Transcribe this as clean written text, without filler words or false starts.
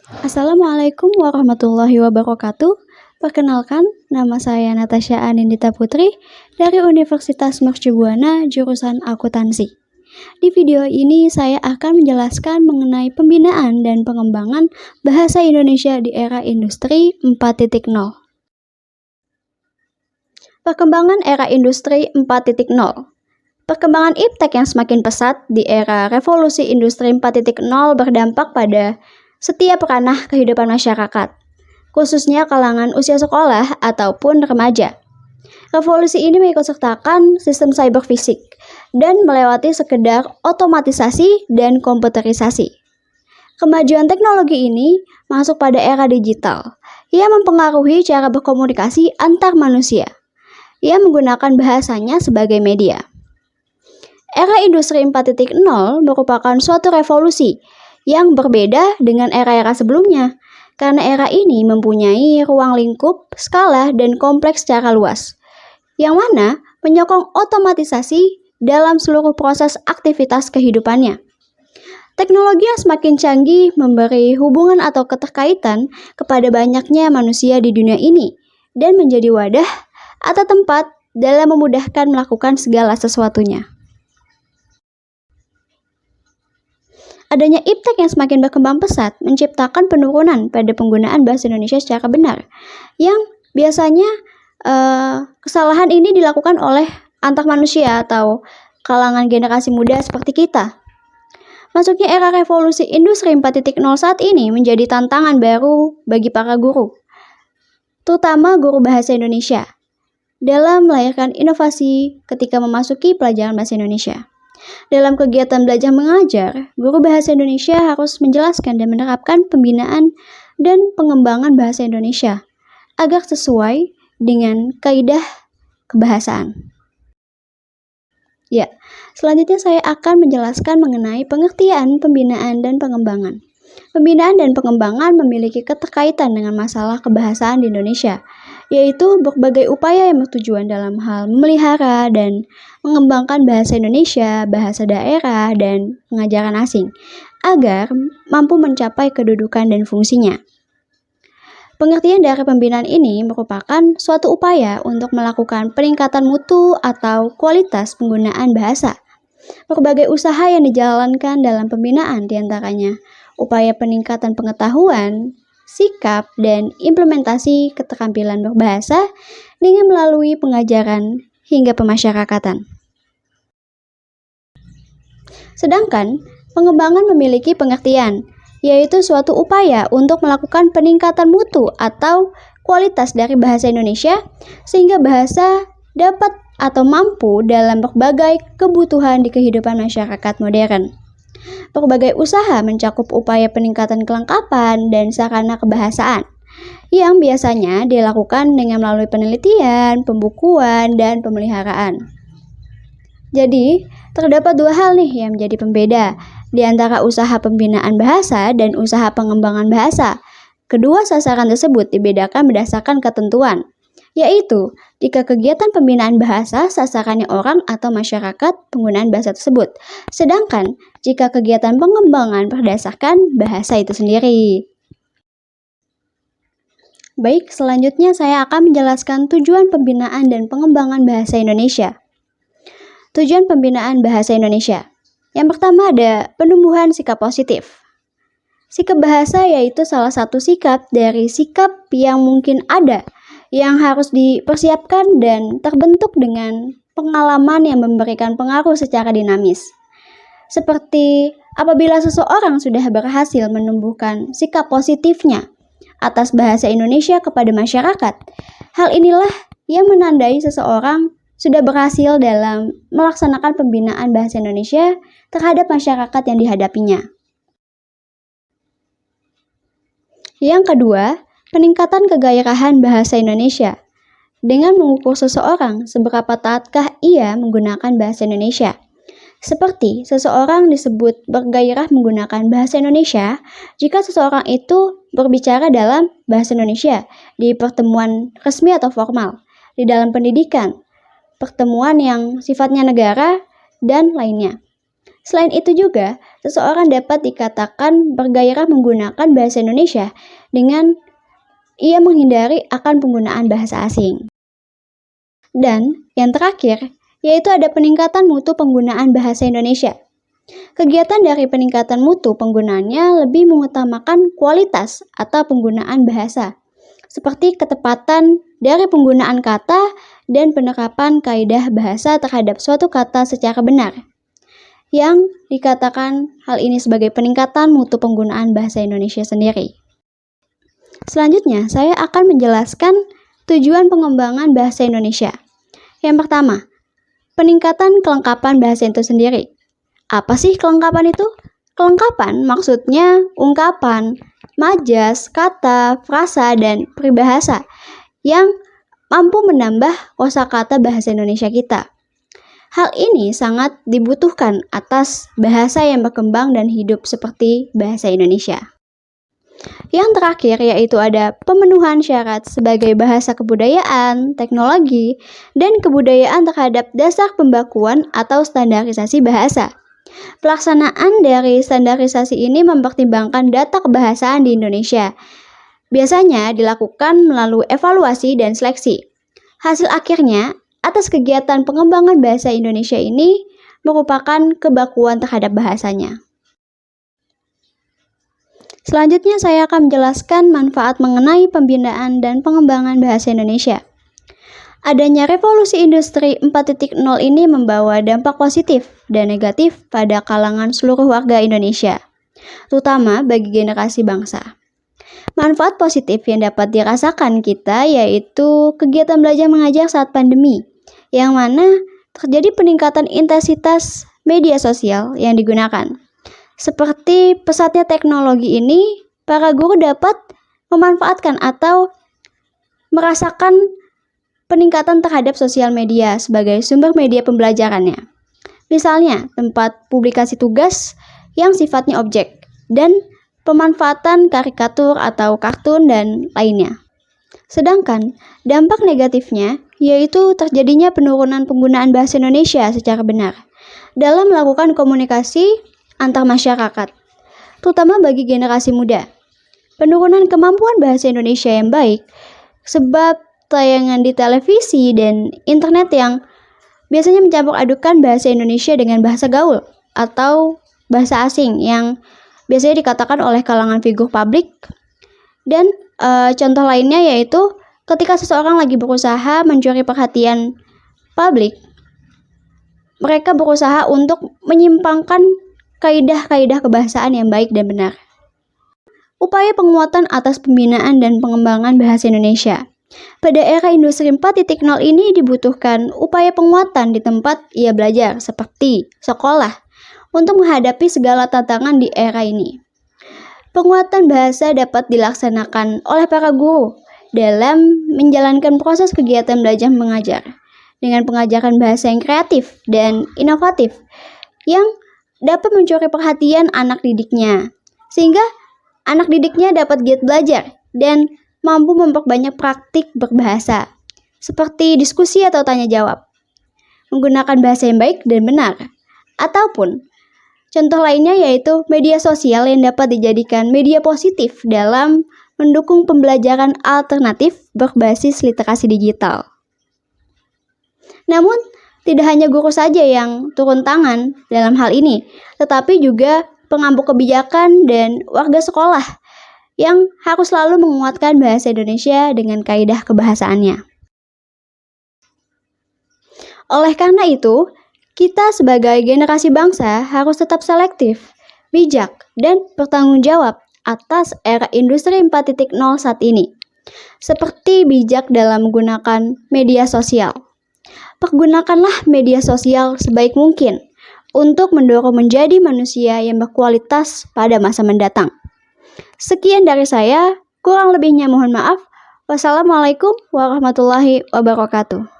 Assalamualaikum warahmatullahi wabarakatuh. Perkenalkan, nama saya Natasha Anindita Putri dari Universitas Mercubuana jurusan Akuntansi. Di video ini saya akan menjelaskan mengenai pembinaan dan pengembangan bahasa Indonesia di era industri 4.0. Perkembangan era industri 4.0. Perkembangan iptek yang semakin pesat di era revolusi industri 4.0 berdampak pada setiap ranah kehidupan masyarakat, khususnya kalangan usia sekolah ataupun remaja. Revolusi ini mengikutsertakan sistem cyber fisik dan melewati sekedar otomatisasi dan komputerisasi. Kemajuan teknologi ini masuk pada era digital. Ia mempengaruhi cara berkomunikasi antar manusia. Ia menggunakan bahasanya sebagai media. Era industri 4.0 merupakan suatu revolusi yang berbeda dengan era-era sebelumnya, karena era ini mempunyai ruang lingkup, skala, dan kompleks secara luas, yang mana menyokong otomatisasi dalam seluruh proses aktivitas kehidupannya. Teknologi yang semakin canggih memberi hubungan atau keterkaitan kepada banyaknya manusia di dunia ini, dan menjadi wadah atau tempat dalam memudahkan melakukan segala sesuatunya. Adanya iptek yang semakin berkembang pesat menciptakan penurunan pada penggunaan bahasa Indonesia secara benar, yang biasanya kesalahan ini dilakukan oleh antar manusia atau kalangan generasi muda seperti kita. Masuknya era revolusi industri 4.0 saat ini menjadi tantangan baru bagi para guru, terutama guru bahasa Indonesia, dalam melahirkan inovasi ketika memasuki pelajaran bahasa Indonesia. Dalam kegiatan belajar mengajar, guru bahasa Indonesia harus menjelaskan dan menerapkan pembinaan dan pengembangan bahasa Indonesia agar sesuai dengan kaidah kebahasaan. Ya, selanjutnya saya akan menjelaskan mengenai pengertian pembinaan dan pengembangan. Pembinaan dan pengembangan memiliki keterkaitan dengan masalah kebahasaan di Indonesia, yaitu berbagai upaya yang bertujuan dalam hal memelihara dan mengembangkan bahasa Indonesia, bahasa daerah, dan pengajaran asing, agar mampu mencapai kedudukan dan fungsinya. Pengertian dari pembinaan ini merupakan suatu upaya untuk melakukan peningkatan mutu atau kualitas penggunaan bahasa. Berbagai usaha yang dijalankan dalam pembinaan diantaranya upaya peningkatan pengetahuan, sikap, dan implementasi keterampilan berbahasa dengan melalui pengajaran hingga pemasyarakatan. Sedangkan pengembangan memiliki pengertian, yaitu suatu upaya untuk melakukan peningkatan mutu atau kualitas dari bahasa Indonesia sehingga bahasa dapat atau mampu dalam berbagai kebutuhan di kehidupan masyarakat modern. Berbagai usaha mencakup upaya peningkatan kelengkapan dan sarana kebahasaan yang biasanya dilakukan dengan melalui penelitian, pembukuan, dan pemeliharaan. Jadi, terdapat dua hal nih yang menjadi pembeda di antara usaha pembinaan bahasa dan usaha pengembangan bahasa. Kedua sasaran tersebut dibedakan berdasarkan ketentuan, yaitu jika kegiatan pembinaan bahasa sasarannya orang atau masyarakat penggunaan bahasa tersebut, sedangkan jika kegiatan pengembangan berdasarkan bahasa itu sendiri. Baik, selanjutnya saya akan menjelaskan tujuan pembinaan dan pengembangan bahasa Indonesia. Tujuan pembinaan bahasa Indonesia. Yang pertama ada penumbuhan sikap positif. Sikap bahasa yaitu salah satu sikap dari sikap yang mungkin ada, yang harus dipersiapkan dan terbentuk dengan pengalaman yang memberikan pengaruh secara dinamis. Seperti apabila seseorang sudah berhasil menumbuhkan sikap positifnya atas bahasa Indonesia kepada masyarakat, hal inilah yang menandai seseorang sudah berhasil dalam melaksanakan pembinaan bahasa Indonesia terhadap masyarakat yang dihadapinya. Yang kedua, peningkatan kegairahan bahasa Indonesia dengan mengukur seseorang seberapa taatkah ia menggunakan bahasa Indonesia. Seperti seseorang disebut bergairah menggunakan bahasa Indonesia jika seseorang itu berbicara dalam bahasa Indonesia di pertemuan resmi atau formal, di dalam pendidikan, pertemuan yang sifatnya negara, dan lainnya. Selain itu juga, seseorang dapat dikatakan bergairah menggunakan bahasa Indonesia dengan ia menghindari akan penggunaan bahasa asing. Dan yang terakhir, yaitu ada peningkatan mutu penggunaan bahasa Indonesia. Kegiatan dari peningkatan mutu penggunaannya lebih mengutamakan kualitas atau penggunaan bahasa, seperti ketepatan dari penggunaan kata dan penerapan kaidah bahasa terhadap suatu kata secara benar, yang dikatakan hal ini sebagai peningkatan mutu penggunaan bahasa Indonesia sendiri. Selanjutnya, saya akan menjelaskan tujuan pengembangan bahasa Indonesia. Yang pertama, peningkatan kelengkapan bahasa itu sendiri. Apa sih kelengkapan itu? Kelengkapan maksudnya ungkapan, majas, kata, frasa, dan peribahasa yang mampu menambah kosakata bahasa Indonesia kita. Hal ini sangat dibutuhkan atas bahasa yang berkembang dan hidup seperti bahasa Indonesia. Yang terakhir yaitu ada pemenuhan syarat sebagai bahasa kebudayaan, teknologi, dan kebudayaan terhadap dasar pembakuan atau standarisasi bahasa. Pelaksanaan dari standarisasi ini mempertimbangkan data kebahasaan di Indonesia. Biasanya dilakukan melalui evaluasi dan seleksi. Hasil akhirnya, atas kegiatan pengembangan bahasa Indonesia ini merupakan kebakuan terhadap bahasanya. Selanjutnya saya akan menjelaskan manfaat mengenai pembinaan dan pengembangan bahasa Indonesia. Adanya revolusi industri 4.0 ini membawa dampak positif dan negatif pada kalangan seluruh warga Indonesia, terutama bagi generasi bangsa. Manfaat positif yang dapat dirasakan kita yaitu kegiatan belajar mengajar saat pandemi, yang mana terjadi peningkatan intensitas media sosial yang digunakan. Seperti pesatnya teknologi ini, para guru dapat memanfaatkan atau merasakan peningkatan terhadap sosial media sebagai sumber media pembelajarannya. Misalnya, tempat publikasi tugas yang sifatnya objek, dan pemanfaatan karikatur atau kartun dan lainnya. Sedangkan, dampak negatifnya yaitu terjadinya penurunan penggunaan bahasa Indonesia secara benar dalam melakukan komunikasi antar masyarakat, terutama bagi generasi muda. Penurunan kemampuan bahasa Indonesia yang baik sebab tayangan di televisi dan internet yang biasanya mencampur adukan bahasa Indonesia dengan bahasa gaul atau bahasa asing yang biasanya dikatakan oleh kalangan figur publik. Dan contoh lainnya yaitu ketika seseorang lagi berusaha mencuri perhatian publik, mereka berusaha untuk menyimpangkan kaidah-kaidah kebahasaan yang baik dan benar. Upaya penguatan atas pembinaan dan pengembangan bahasa Indonesia. Pada era industri 4.0 ini dibutuhkan upaya penguatan di tempat ia belajar seperti sekolah untuk menghadapi segala tantangan di era ini. Penguatan bahasa dapat dilaksanakan oleh para guru dalam menjalankan proses kegiatan belajar mengajar dengan pengajaran bahasa yang kreatif dan inovatif yang dapat mencuri perhatian anak didiknya, sehingga anak didiknya dapat giat belajar dan mampu memperbanyak praktik berbahasa, seperti diskusi atau tanya jawab, menggunakan bahasa yang baik dan benar. Ataupun, contoh lainnya yaitu media sosial yang dapat dijadikan media positif dalam mendukung pembelajaran alternatif berbasis literasi digital. Namun, tidak hanya guru saja yang turun tangan dalam hal ini, tetapi juga pengambil kebijakan dan warga sekolah yang harus selalu menguatkan bahasa Indonesia dengan kaidah kebahasaannya. Oleh karena itu, kita sebagai generasi bangsa harus tetap selektif, bijak, dan bertanggung jawab atas era industri 4.0 saat ini, seperti bijak dalam menggunakan media sosial. Pergunakanlah media sosial sebaik mungkin untuk mendorong menjadi manusia yang berkualitas pada masa mendatang. Sekian dari saya, kurang lebihnya mohon maaf. Wassalamualaikum warahmatullahi wabarakatuh.